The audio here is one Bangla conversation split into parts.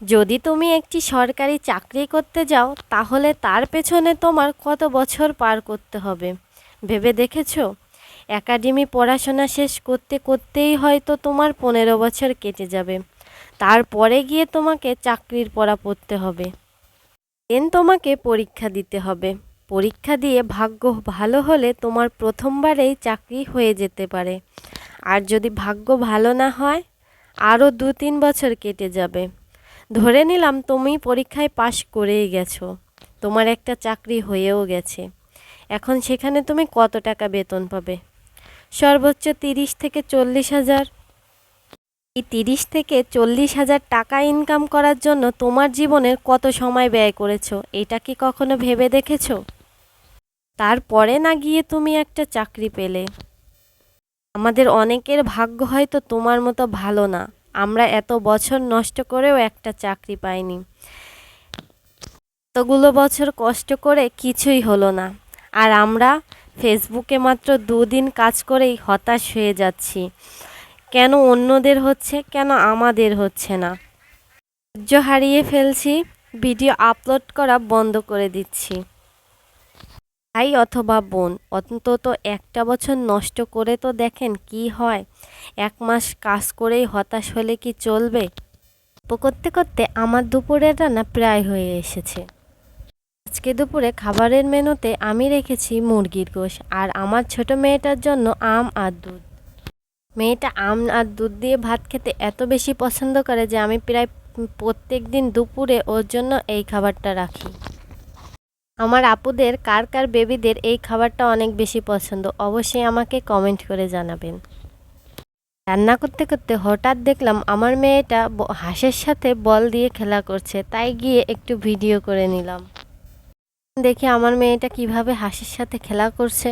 যদি তুমি একটি সরকারি চাকরি করতে যাও তাহলে তার পেছনে তোমার কত বছর পার করতে হবে ভেবে দেখেছো? একাডেমি পড়াশোনা শেষ করতে করতেই হয়তো তোমার 15 বছর কেটে যাবে। তারপরে গিয়ে তোমাকে চাকরির পড়া পড়তে হবে। দেন তোমাকে পরীক্ষা দিতে হবে। পরীক্ষা দিয়ে ভাগ্য ভালো হলে তোমার প্রথমবারেই চাকরি হয়ে যেতে পারে। আর যদি ভাগ্য ভালো না হয়, আরও 2-3 বছর কেটে যাবে। ধরে নিলাম তুমি পরীক্ষায় পাশ করেই গেছো, তোমার একটা চাকরি হয়েও গেছে। এখন সেখানে তুমি কত টাকা বেতন পাবে? সর্বোচ্চ 30 থেকে 40 হাজার। এই 30 থেকে 40 হাজার টাকা ইনকাম করার জন্য তোমার জীবনের কত সময় ব্যয় করেছো, এটা কি কখনো ভেবে দেখেছো? তারপরে না গিয়ে তুমি একটা চাকরি পেলে। আমাদের অনেকের ভাগ্য হয়তো তোমার মতো ভালো না, আমরা এত বছর নষ্ট করেও একটা চাকরি পাইনি। এতগুলো বছর কষ্ট করে কিছুই হলো না, আর আমরা ফেসবুকে মাত্র 2 দিন কাজ করেই হতাশ হয়ে যাচ্ছি। কেন অন্যদের হচ্ছে, কেন আমাদের হচ্ছে না? ধৈর্য হারিয়ে ফেলছি, ভিডিও আপলোড করা বন্ধ করে দিচ্ছি। ভাই অথবা বোন, অন্তত একটা বছর নষ্ট করে তো দেখেন কি হয়। 1 মাস কাজ করেই হতাশ হলে কি চলবে? গল্প করতে করতে আমার দুপুরের রান্না প্রায় হয়ে এসেছে। আজকে দুপুরে খাবারের মেনুতে আমি রেখেছি মুরগির গোশ, আর আমার ছোট মেয়েটার জন্য আম আর দুধ। মেয়েটা আম আর দুধ দিয়ে ভাত খেতে এত বেশি পছন্দ করে যে আমি প্রায় প্রত্যেক দিন দুপুরে ওর জন্য এই খাবারটা রাখি। আমার আপুদের কার কার বেবিদের এই খাবারটা অনেক বেশি পছন্দ, অবশ্যই আমাকে কমেন্ট করে জানাবেন। রান্না করতে করতে হঠাৎ দেখলাম আমার মেয়েটা হাঁসের সাথে বল দিয়ে খেলা করছে, তাই গিয়ে একটু ভিডিও করে নিলাম। দেখি আমার মেয়েটা কিভাবে হাঁসের সাথে খেলা করছে।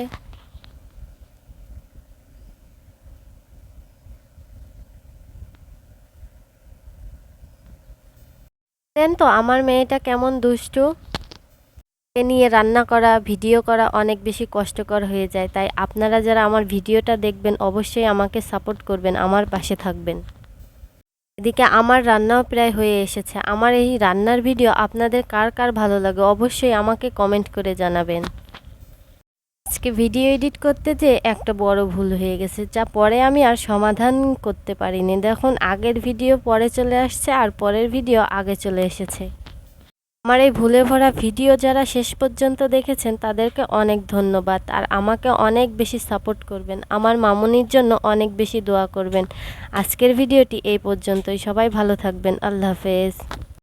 দেন তো আমার মেয়েটা কেমন দুষ্টু। এ নিয়ে রান্না করা, ভিডিও করা অনেক বেশি কষ্টকর হয়ে যায়, তাই আপনারা যারা আমার ভিডিওটা দেখবেন অবশ্যই আমাকে সাপোর্ট করবেন, আমার পাশে থাকবেন। এদিকে আমার রান্নাও প্রায় হয়ে এসেছে। আমার এই রান্নার ভিডিও আপনাদের কার কার ভালো লাগে অবশ্যই আমাকে কমেন্ট করে জানাবেন। আজকে ভিডিও এডিট করতে যেয়ে একটা বড় ভুল হয়ে গেছে, যা পরে আমি আর সমাধান করতে পারিনি। দেখুন আগের ভিডিও পরে চলে আসছে আর পরের ভিডিও আগে চলে এসেছে। আমার এই ভুলে ভরা ভিডিও যারা শেষ পর্যন্ত দেখেছেন তাদেরকে অনেক ধন্যবাদ, আর আমাকে অনেক বেশি সাপোর্ট করবেন, আমার মামুনির জন্য অনেক বেশি দোয়া করবেন। আজকের ভিডিওটি এই পর্যন্তই, সবাই ভালো থাকবেন, আল্লাহ হাফেজ।